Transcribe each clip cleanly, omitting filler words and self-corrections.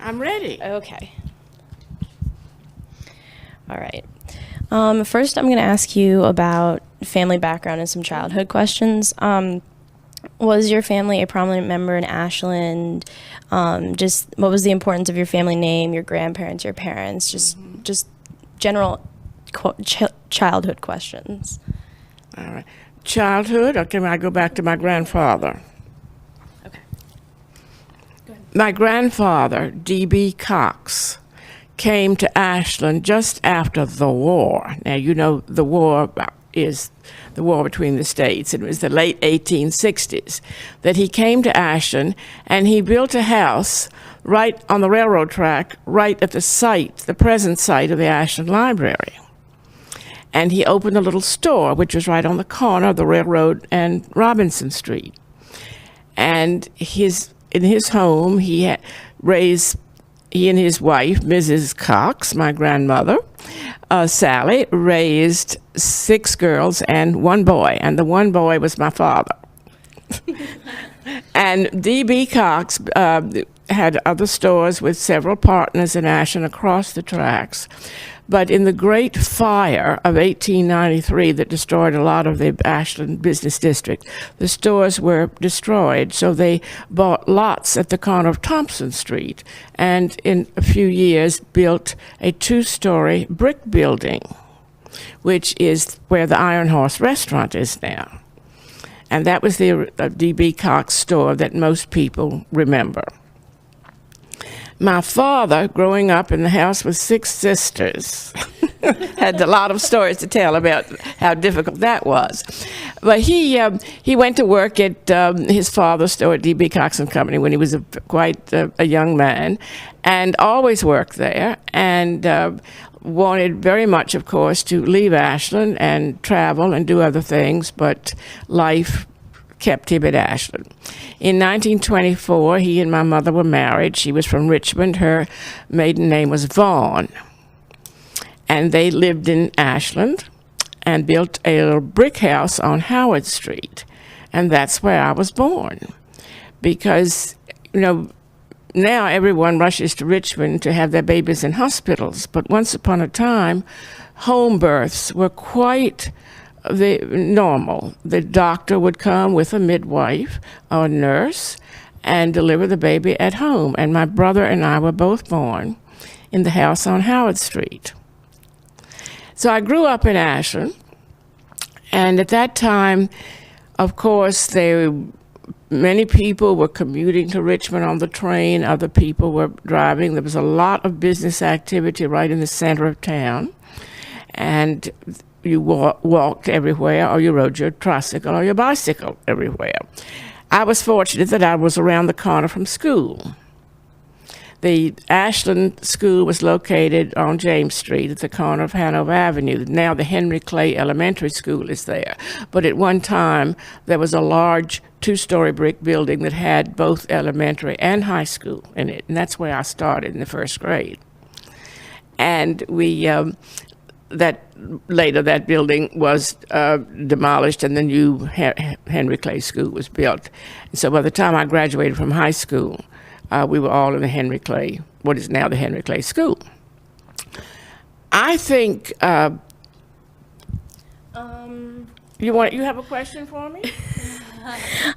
I'm ready. Okay. All right. First, I'm going to ask you about family background and some childhood questions. Was your family a prominent member in Ashland? Just what was the importance of your family name, your grandparents, your parents? Just general childhood questions. All right. Childhood, or can I go back to my grandfather? Okay. Go ahead. My grandfather, D.B. Cox, came to Ashland just after the war. Now, you know, the war is the war between the states. It was the late 1860s that he came to Ashland, and he built a house right on the railroad track, right at the site, the present site of the Ashland Library. And he opened a little store, which was right on the corner of the railroad and Robinson Street. And in his home, he and his wife, Mrs. Cox, my grandmother, Sally, raised 6 girls and 1 boy, and the 1 boy was my father. And D.B. Cox had other stores with several partners in Ashland across the tracks. But in the Great Fire of 1893 that destroyed a lot of the Ashland business district, the stores were destroyed, so they bought lots at the corner of Thompson Street, and in a few years built a 2-story brick building, which is where the Iron Horse restaurant is now. And that was the D.B. Cox store that most people remember. My father, growing up in the house with 6 sisters, had a lot of stories to tell about how difficult that was. But he went to work at his father's store at D.B. Cox and Company when he was quite a young man, and always worked there, and wanted very much, of course, to leave Ashland and travel and do other things, but life kept him at Ashland. In 1924, he and my mother were married. She was from Richmond. Her maiden name was Vaughn. And they lived in Ashland and built a little brick house on Howard Street. And that's where I was born. Because, you know, now everyone rushes to Richmond to have their babies in hospitals. But once upon a time, home births were quite normal. The doctor would come with a midwife or a nurse and deliver the baby at home. And my brother and I were both born in the house on Howard Street. So I grew up in Ashland, and at that time, of course, many people were commuting to Richmond on the train. Other people were driving. There was a lot of business activity right in the center of town, and you walked everywhere, or you rode your tricycle or your bicycle everywhere. I was fortunate that I was around the corner from school. The Ashland School was located on James Street at the corner of Hanover Avenue. Now the Henry Clay Elementary School is there. But at one time, there was a large 2-story brick building that had both elementary and high school in it. And that's where I started in the 1st grade. And that building was demolished, and the new Henry Clay School was built. And so by the time I graduated from high school, we were all in the Henry Clay, what is now the Henry Clay School. I think you have a question for me?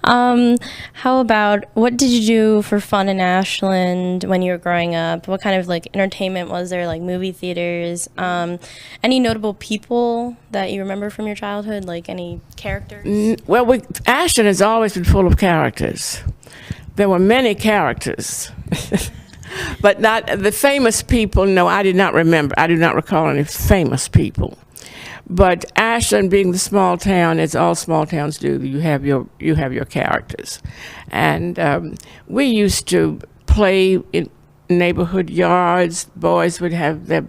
How about, what did you do for fun in Ashland when you were growing up? What kind of entertainment was there, like movie theaters? Any notable people that you remember from your childhood, like any characters? Well, Ashland has always been full of characters. There were many characters, but not the famous people. No, I did not remember. I do not recall any famous people. But Ashland, being the small town, as all small towns do, you have your characters, and we used to play in neighborhood yards. Boys would have their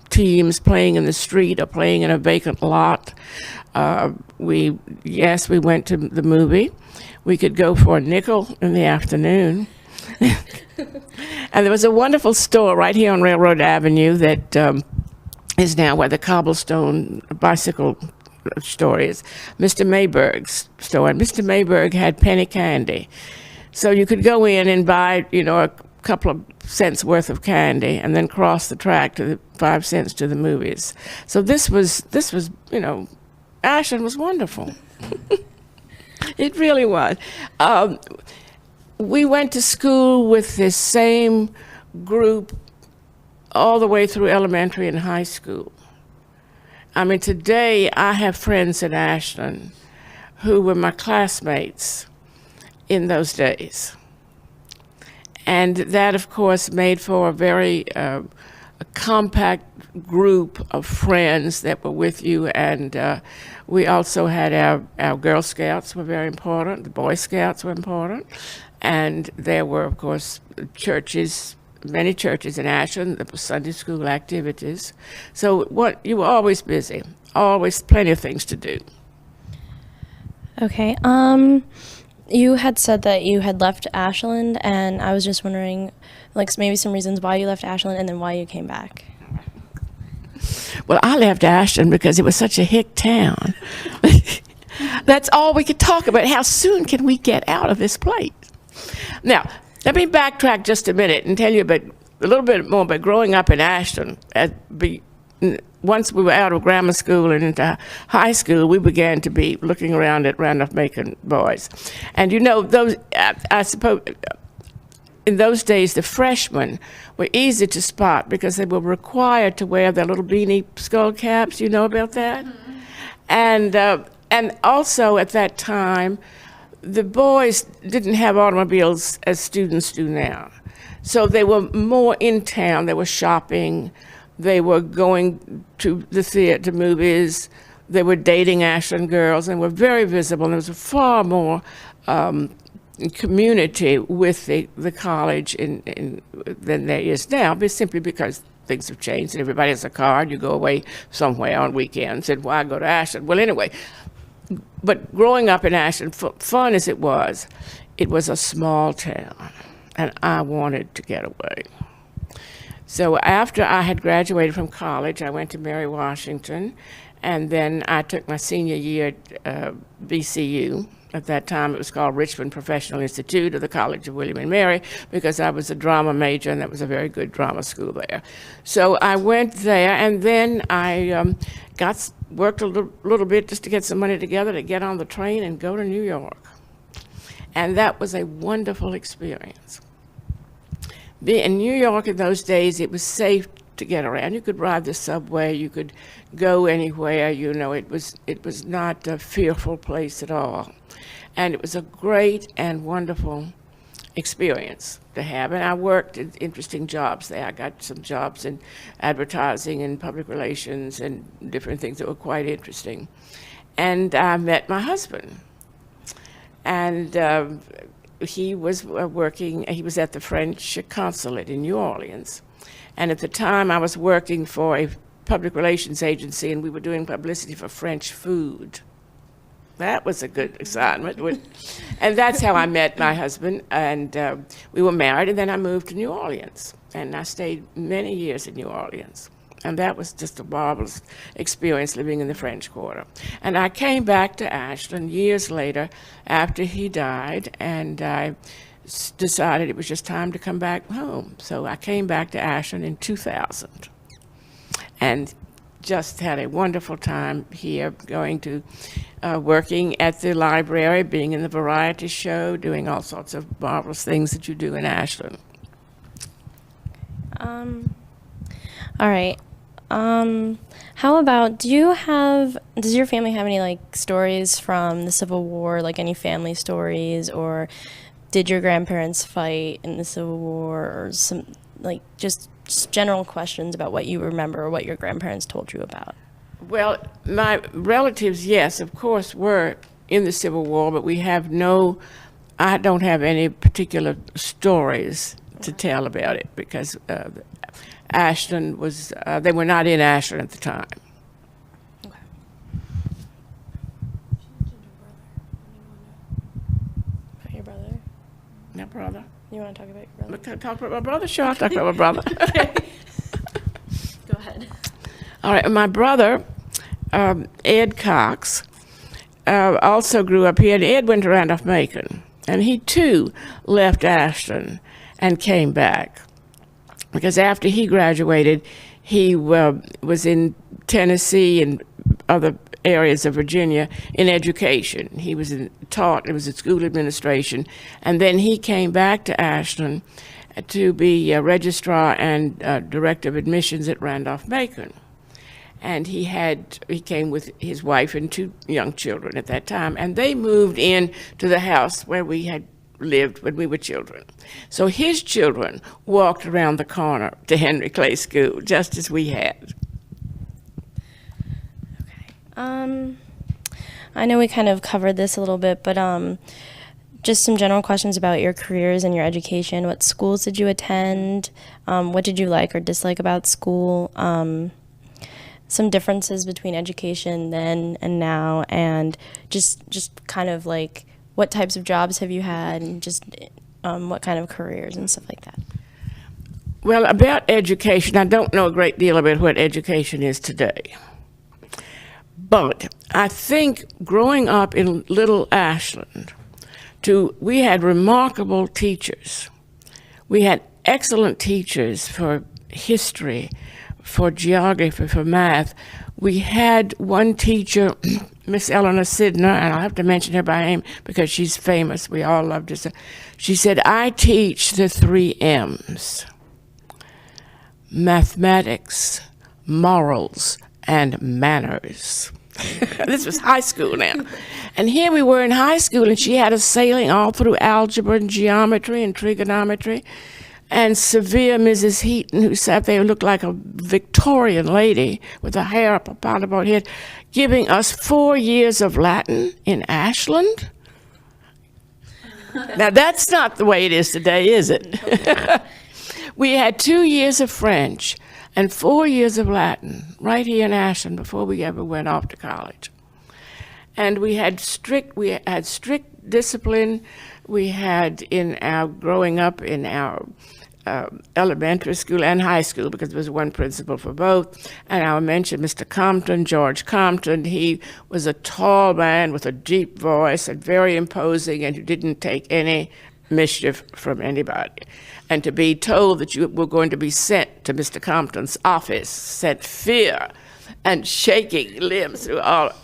teams playing in the street or playing in a vacant lot. We went to the movie. We could go for a nickel in the afternoon. And there was a wonderful store right here on Railroad Avenue that is now where the cobblestone bicycle store is, Mr. Mayberg's store. And Mr. Mayberg had penny candy. So you could go in and buy, a couple of cents worth of candy and then cross the track to the 5 cents to the movies. So this was, Ashland was wonderful. It really was. We went to school with this same group all the way through elementary and high school. I mean, today I have friends in Ashland who were my classmates in those days. And that, of course, made for a very a compact group of friends that were with you. And we also had our Girl Scouts were very important. The Boy Scouts were important. And there were, of course, churches, many churches in Ashland, there were Sunday school activities. So you were always busy, always plenty of things to do. Okay. You had said that you had left Ashland, and I was just wondering, like, maybe some reasons why you left Ashland and then why you came back. Well, I left Ashland because it was such a hick town. That's all we could talk about. How soon can we get out of this place? Now, let me backtrack just a minute and tell you a little bit more about growing up in Ashland. Once we were out of grammar school and into high school, we began to be looking around at Randolph-Macon boys. And those, I suppose, in those days, the freshmen were easy to spot because they were required to wear their little beanie skull caps. You know about that? Mm-hmm. And also at that time, the boys didn't have automobiles as students do now. So they were more in town. They were shopping. They were going to the theater, movies. They were dating Ashland girls and were very visible. And there was a far more community with the college than there is now, but simply because things have changed and everybody has a car and you go away somewhere on weekends. And why go to Ashland? Well, anyway, but growing up in Ashland, fun as it was a small town, and I wanted to get away. So after I had graduated from college, I went to Mary Washington, and then I took my senior year at VCU. At that time, it was called Richmond Professional Institute of the College of William and Mary, because I was a drama major, and that was a very good drama school there. So I went there, and then I worked a little bit just to get some money together to get on the train and go to New York. And that was a wonderful experience. In New York in those days, it was safe to get around. You could ride the subway, you could go anywhere, it was not a fearful place at all. And it was a great and wonderful experience to have. And I worked in interesting jobs there. I got some jobs in advertising and public relations and different things that were quite interesting. And I met my husband. And he was he was at the French consulate in New Orleans. And at the time, I was working for a public relations agency, and we were doing publicity for French food. That was a good assignment. And that's how I met my husband, and we were married, and then I moved to New Orleans. And I stayed many years in New Orleans. And that was just a marvelous experience living in the French Quarter. And I came back to Ashland years later after he died, and I decided it was just time to come back home. So I came back to Ashland in 2000 and just had a wonderful time here, going to working at the library, being in the variety show, doing all sorts of marvelous things that you do in Ashland. All right. How about, does your family have any stories from the Civil War, any family stories, or did your grandparents fight in the Civil War, or some just general questions about what you remember or what your grandparents told you about? Well, my relatives, yes, of course, were in the Civil War, but I don't have any particular stories to tell about it, because Ashland was, they were not in Ashland at the time. Okay. About your brother? My brother. You want to talk about your brother? Talk about my brother? Sure, I'll talk about my brother. Okay. Go ahead. All right, my brother, Ed Cox, also grew up here, and Ed went to Randolph-Macon, and he too left Ashland and came back. Because after he graduated, he was in Tennessee and other areas of Virginia in education. He was taught, it was in school administration, and then he came back to Ashland to be a registrar and director of admissions at Randolph-Macon. And he came with his wife and 2 young children at that time, and they moved in to the house where we had lived when we were children. So his children walked around the corner to Henry Clay School, just as we had. I know we kind of covered this a little bit, but just some general questions about your careers and your education. What schools did you attend? What did you like or dislike about school? Some differences between education then and now, and just kind of like what types of jobs have you had, and just what kind of careers and stuff like that. Well, about education, I don't know a great deal about what education is today. But I think growing up in Little Ashland, we had remarkable teachers. We had excellent teachers for history, for geography, for math. We had one teacher, Miss Eleanor Sidner, and I'll have to mention her by name because she's famous. We all loved her. She said, "I teach the 3 M's: mathematics, morals, and manners." This was high school now. And here we were in high school, and she had us sailing all through algebra and geometry and trigonometry. And severe Mrs. Heaton, who sat there, looked like a Victorian lady with her hair up about her head, giving us 4 years of Latin in Ashland. Now, that's not the way it is today, is it? We had 2 years of French and 4 years of Latin right here in Ashland before we ever went off to college. And we had strict discipline. We had growing up in our elementary school and high school, because there was one principal for both. And I'll mention Mr. Compton, George Compton. He was a tall man with a deep voice and very imposing, and who didn't take any mischief from anybody. And to be told that you were going to be sent to Mr. Compton's office sent fear and shaking limbs through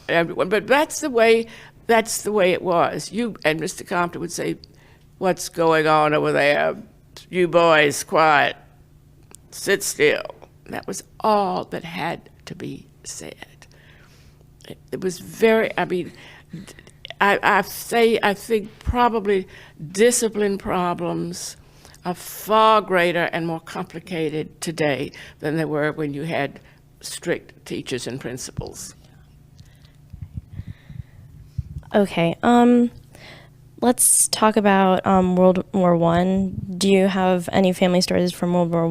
everyone. But that's the way it was. You and Mr. Compton would say, "What's going on over there? You boys, quiet, sit still." That was all that had to be said. It was very, I think probably discipline problems are far greater and more complicated today than they were when you had strict teachers and principals. Okay, let's talk about World War I. Do you have any family stories from World War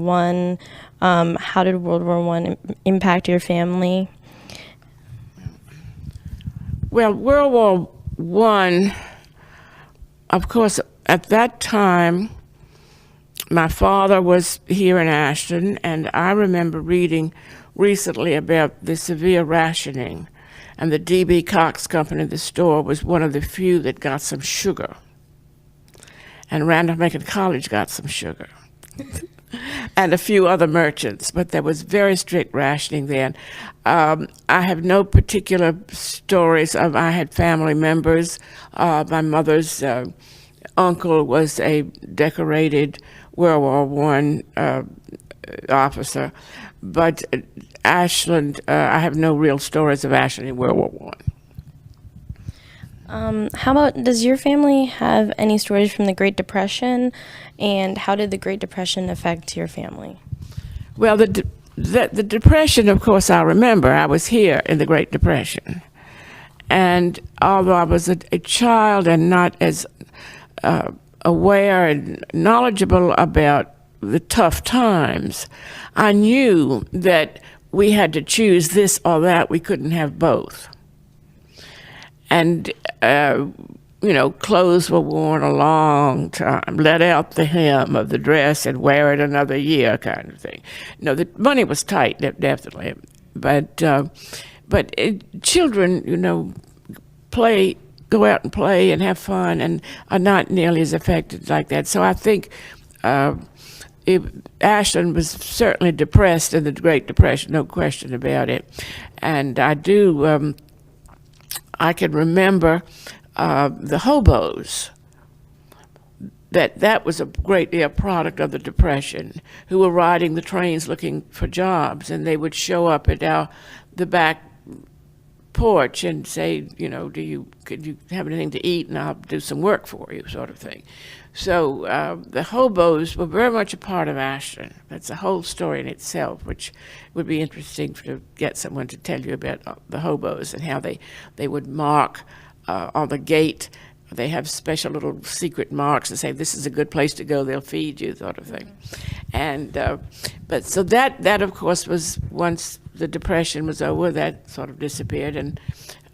I? How did World War I impact your family? Well, World War I, of course, at that time, my father was here in Ashland, and I remember reading recently about the severe rationing. And the D.B. Cox Company, the store, was one of the few that got some sugar. And Randolph-Macon College got some sugar. And a few other merchants, but there was very strict rationing then. I have no particular stories of, I had family members. My mother's uncle was a decorated World War I officer. But Ashland, I have no real stories of Ashland in World War I. How about, does your family have any stories from the Great Depression, and how did the Great Depression affect your family? Well, the Depression, of course, I remember. I was here in the Great Depression. And although I was a child and not as aware and knowledgeable about the tough times, I knew that we had to choose this or that. We couldn't have both. And, clothes were worn a long time. Let out the hem of the dress and wear it another year, kind of thing. The money was tight, definitely. But children, go out and play and have fun and are not nearly as affected like that. So I think Ashland was certainly depressed in the Great Depression, no question about it. And I can remember the hobos. That was greatly a product of the Depression, who were riding the trains looking for jobs, and they would show up at the back porch and say, could you have anything to eat, and I'll do some work for you, sort of thing. So the hobos were very much a part of Ashland. That's a whole story in itself, which would be interesting to get someone to tell you about the hobos and how they would mark on the gate. They have special little secret marks and say, this is a good place to go, they'll feed you, sort of thing. And but so that of course was, once the Depression was over, that sort of disappeared. And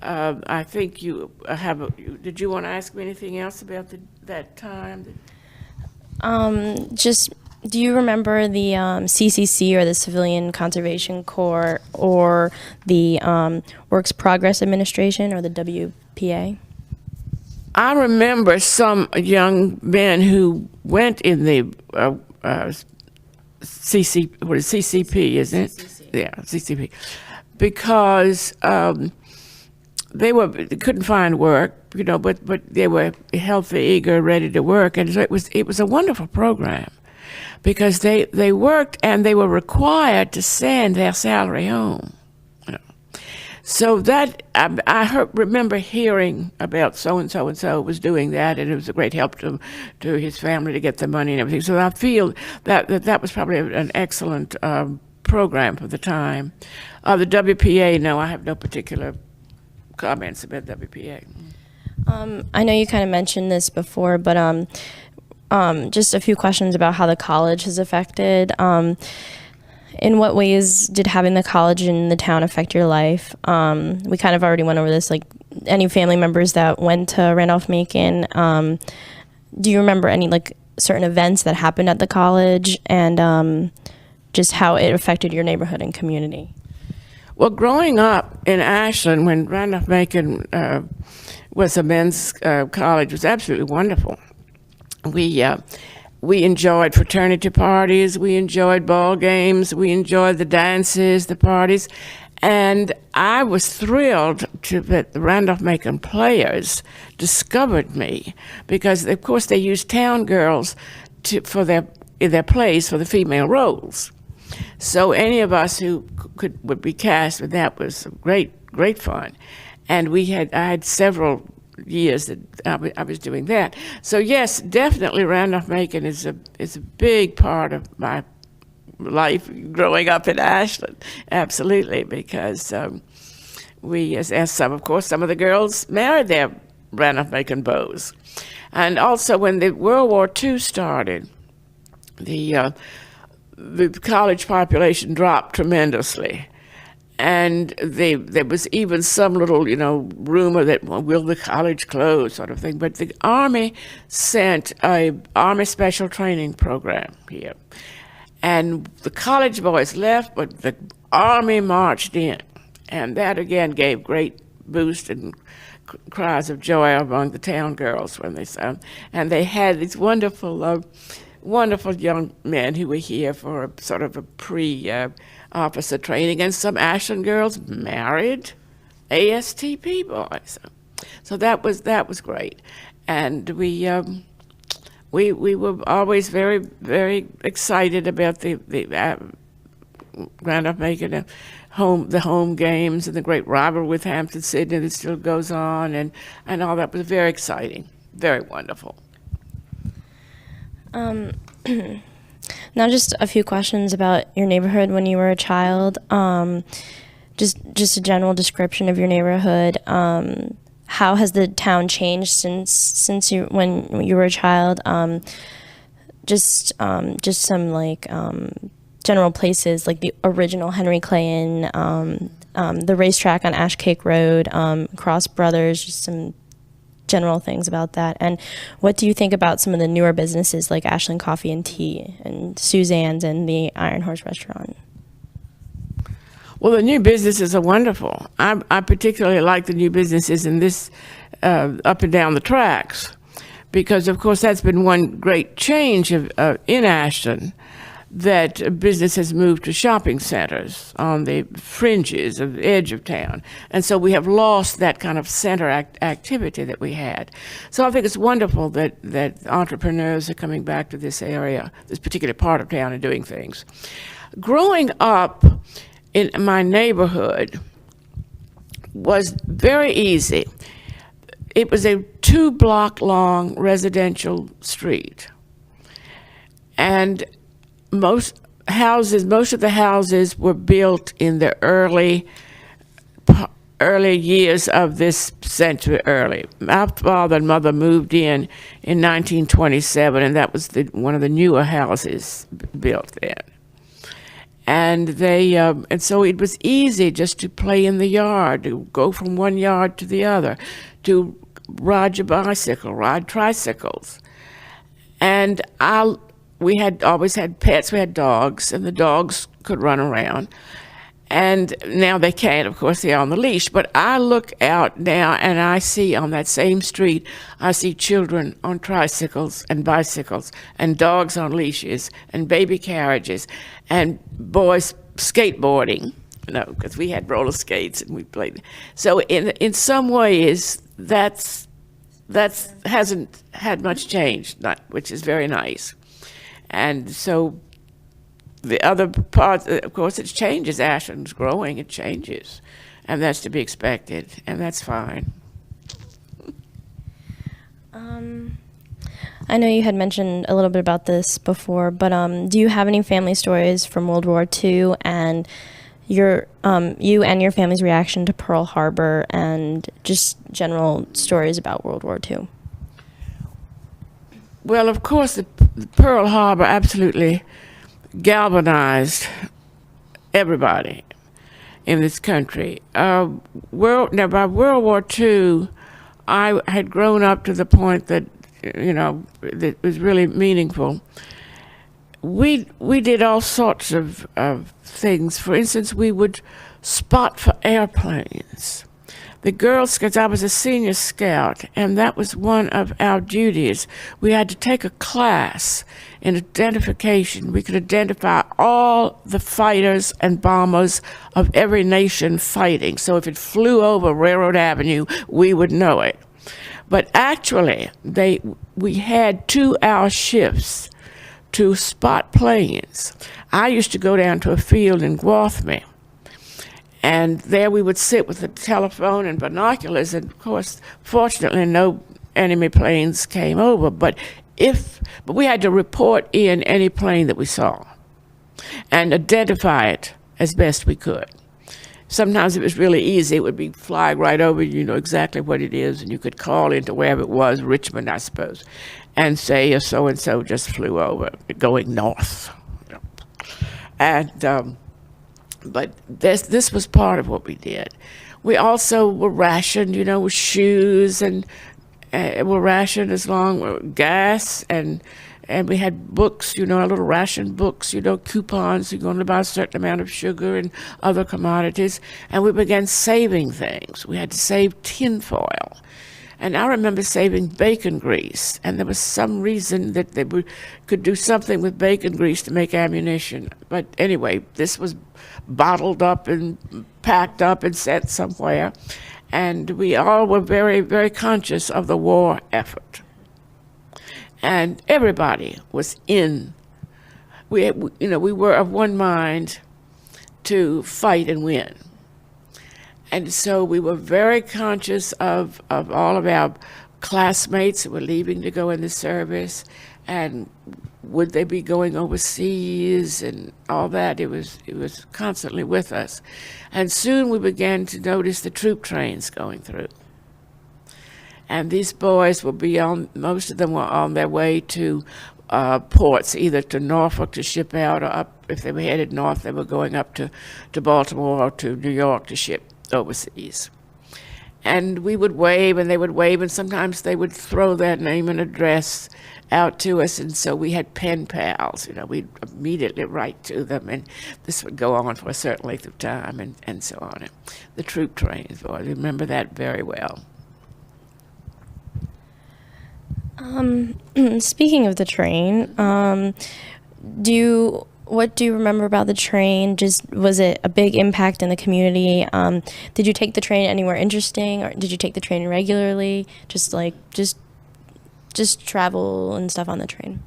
I think did you want to ask me anything else about that time? Just, do you remember the CCC, or the Civilian Conservation Corps, or the Works Progress Administration, or the WPA? I remember some young men who went in the CCP, isn't it? CCC. Yeah, CCP, because they couldn't find work, but they were healthy, eager, ready to work, and so it was a wonderful program, because they worked and they were required to send their salary home. So that I remember hearing about so and so was doing that, and it was a great help to his family to get the money and everything. So I feel that was probably an excellent program for the time. The WPA, no, I have no particular comments about WPA. I know you kind of mentioned this before, but just a few questions about how the college has affected. In what ways did having the college in the town affect your life? We kind of already went over this, like any family members that went to Randolph-Macon. Do you remember any certain events that happened at the college, and just how it affected your neighborhood and community? Well, growing up in Ashland, when Randolph-Macon was a men's college, was absolutely wonderful. We enjoyed fraternity parties, we enjoyed ball games, we enjoyed the dances, the parties, and I was thrilled that the Randolph-Macon players discovered me, because of course they used town girls in their plays for the female roles. So any of us who would be cast, and that was great fun. And I had several years that I was doing that. So yes, definitely Randolph-Macon is a big part of my life growing up in Ashland. Absolutely, because we, as some of the girls married their Randolph-Macon beaux. And also when the World War II started, the college population dropped tremendously. And there was even some little, rumor that, will the college close, sort of thing. But the Army sent a Army Special Training Program here. And the college boys left, but the Army marched in. And that, again, gave great boost and cries of joy among the town girls when they saw. And they had these wonderful young men who were here for a sort of a officer training, and some Ashland girls married ASTP boys. So that was great, and we were always very, very excited about the Randolph-Macon the home games, and the great rivalry with Hampton-Sydney that still goes on, and all that was very exciting, very wonderful. Now, just a few questions about your neighborhood when you were a child. Just a general description of your neighborhood. How has the town changed since when you were a child? Just some general places like the original Henry Clay Inn, the racetrack on Ash Cake Road, Cross Brothers. Just some general things about that. And what do you think about some of the newer businesses like Ashland Coffee and Tea and Suzanne's and the Iron Horse Restaurant? Well, the new businesses are wonderful. I particularly like the new businesses in this up and down the tracks, because, of course, that's been one great change in Ashland, that business has moved to shopping centers on the fringes of the edge of town. And so we have lost that kind of center activity that we had. So I think it's wonderful that entrepreneurs are coming back to this area, this particular part of town, and doing things. Growing up in my neighborhood was very easy. It was a 2-block-long residential street. And most of the houses were built in the early years of this century. My father and mother moved in 1927, and that was one of the newer houses built then. And and so it was easy just to play in the yard, to go from one yard to the other, to ride your bicycle, ride tricycles. And we had always had pets. We had dogs, and the dogs could run around. And now they can't, of course, they're on the leash. But I look out now, and I see on that same street, I see children on tricycles and bicycles, and dogs on leashes, and baby carriages, and boys skateboarding, because we had roller skates and we played. So in some ways, that hasn't had much change, which is very nice. And so the other part, of course, it changes. Ashland's growing, it changes. And that's to be expected, and that's fine. I know you had mentioned a little bit about this before, but do you have any family stories from World War II and you and your family's reaction to Pearl Harbor and just general stories about World War II? Well, of course, the Pearl Harbor absolutely galvanized everybody in this country. Now, by World War II, I had grown up to the point that, that was really meaningful. We did all sorts of things. For instance, we would spot for airplanes. The Girl Scouts, I was a senior scout, and that was one of our duties. We had to take a class in identification. We could identify all the fighters and bombers of every nation fighting. So if it flew over Railroad Avenue, we would know it. But actually, we had 2-hour shifts to spot planes. I used to go down to a field in Gwathmey, and there we would sit with the telephone and binoculars, and of course, fortunately, no enemy planes came over, but we had to report in any plane that we saw and identify it as best we could. Sometimes it was really easy. It would be flying right over you, know exactly what it is, and you could call into wherever it was, Richmond, I suppose, and say so-and-so just flew over, going north. And but this was part of what we did. We also were rationed, with shoes, and were rationed as long with gas, and we had books, our little ration books, coupons. You're going to buy a certain amount of sugar and other commodities. And we began saving things. We had to save tinfoil. And I remember saving bacon grease. And there was some reason that they could do something with bacon grease to make ammunition. But anyway, this was bottled up and packed up and sent somewhere. And we all were very, very conscious of the war effort. And everybody was in. We were of one mind to fight and win. And so we were very conscious of all of our classmates who were leaving to go in the service, and would they be going overseas and all that. It was constantly with us. And soon we began to notice the troop trains going through. And these boys most of them were on their way to ports, either to Norfolk to ship out, or up, if they were headed north, they were going up to Baltimore or to New York to ship overseas. And we would wave, and they would wave, and sometimes they would throw their name and address out to us, and so we had pen pals. We'd immediately write to them, and this would go on for a certain length of time, and so on. And the troop trains, boy, I remember that very well. Speaking of the train, what do you remember about the train? Just, was it a big impact in the community? Did you take the train anywhere interesting, or did you take the train regularly? Just travel and stuff on the train.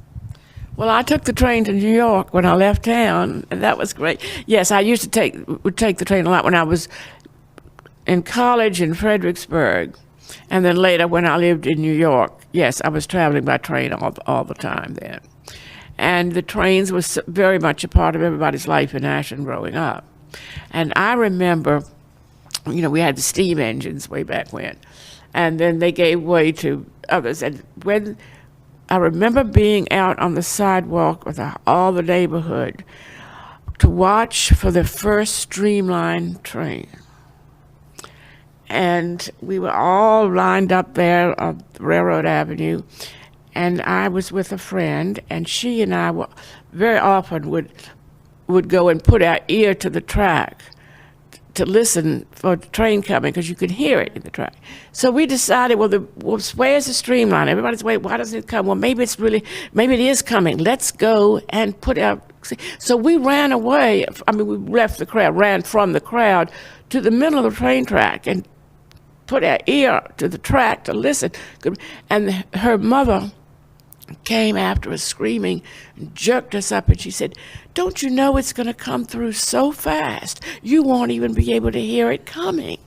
Well, I took the train to New York when I left town, and that was great. Yes, I used to would take the train a lot when I was in college in Fredericksburg, and then later when I lived in New York. Yes, I was traveling by train all the time then. And the trains was very much a part of everybody's life in Ashland growing up. And I remember, we had the steam engines way back when, and then they gave way to others. And when I remember being out on the sidewalk with all the neighborhood to watch for the first streamlined train. And we were all lined up there on Railroad Avenue, and I was with a friend, and she and I very often would go and put our ear to the track to listen for the train coming, because you could hear it in the track. So we decided, where's the streamline? Everybody's waiting, why doesn't it come? Well, maybe it is coming. Let's go and put out. So we ran away. We left the crowd, ran from the crowd to the middle of the train track and put our ear to the track to listen. And her mother came after us screaming and jerked us up, and she said, "Don't you know it's going to come through so fast you won't even be able to hear it coming?"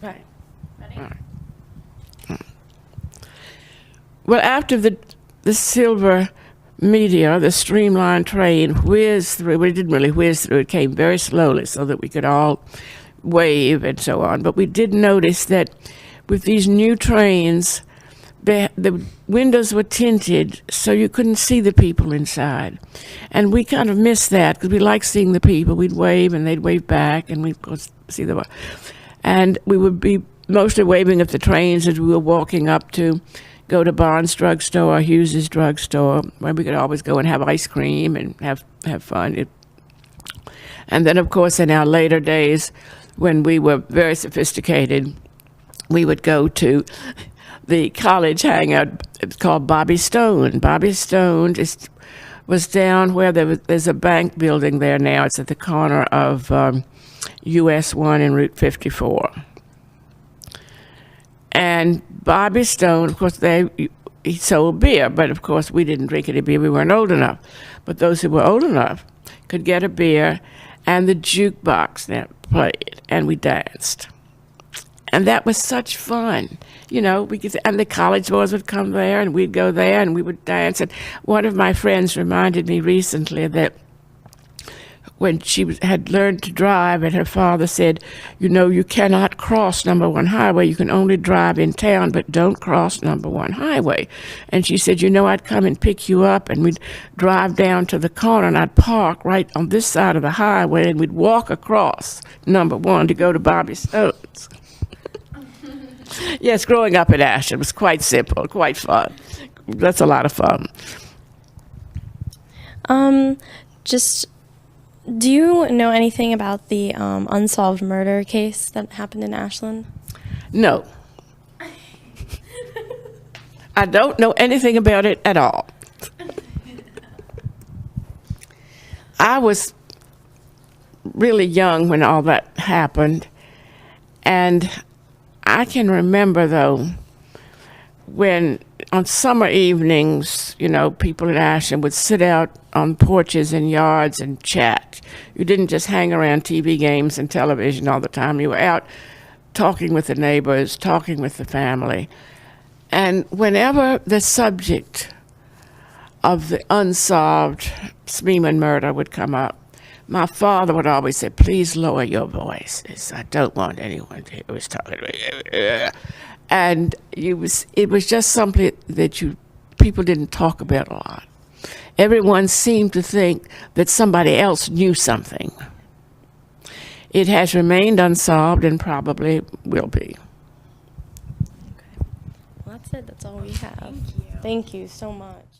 Right. Well, after the silver meteor, the streamlined train whizzed through. Well, it didn't really whiz through. It came very slowly so that we could all wave and so on. But we did notice that with these new trains, the windows were tinted so you couldn't see the people inside. And we kind of missed that because we liked seeing the people. We'd wave and they'd wave back, and we'd go see them. And we would be mostly waving at the trains as we were walking up to go to Barnes Drugstore or Hughes's Drugstore, where we could always go and have ice cream and have fun. And then, of course, in our later days, when we were very sophisticated, we would go to the college hangout. It's called Bobby Stone. Bobby Stone was down where there's a bank building there now. It's at the corner of US 1 and Route 54. And Bobby Stone, of course, he sold beer, but of course we didn't drink any beer. We weren't old enough. But those who were old enough could get a beer, and the jukebox that played, and we danced. And that was such fun. And the college boys would come there, and we'd go there, and we would dance. And one of my friends reminded me recently that when she had learned to drive, and her father said, you cannot cross number 1 highway. You can only drive in town, but don't cross number 1 highway. And she said, I'd come and pick you up, and we'd drive down to the corner, and I'd park right on this side of the highway, and we'd walk across number 1 to go to Bobby Stone's. Yes, growing up in Ashland was quite simple, quite fun. That's a lot of fun. Do you know anything about the unsolved murder case that happened in Ashland? No. I don't know anything about it at all. I was really young when all that happened, and I can remember, though, when on summer evenings, people in Ashland would sit out on porches and yards and chat. You didn't just hang around TV games and television all the time. You were out talking with the neighbors, talking with the family. And whenever the subject of the unsolved Smeeman murder would come up, my father would always say, "Please lower your voices. I don't want anyone to hear who's talking to me." And it was just something that people didn't talk about a lot. Everyone seemed to think that somebody else knew something. It has remained unsolved and probably will be. Okay. Well, that's it. That's all we have. Thank you so much.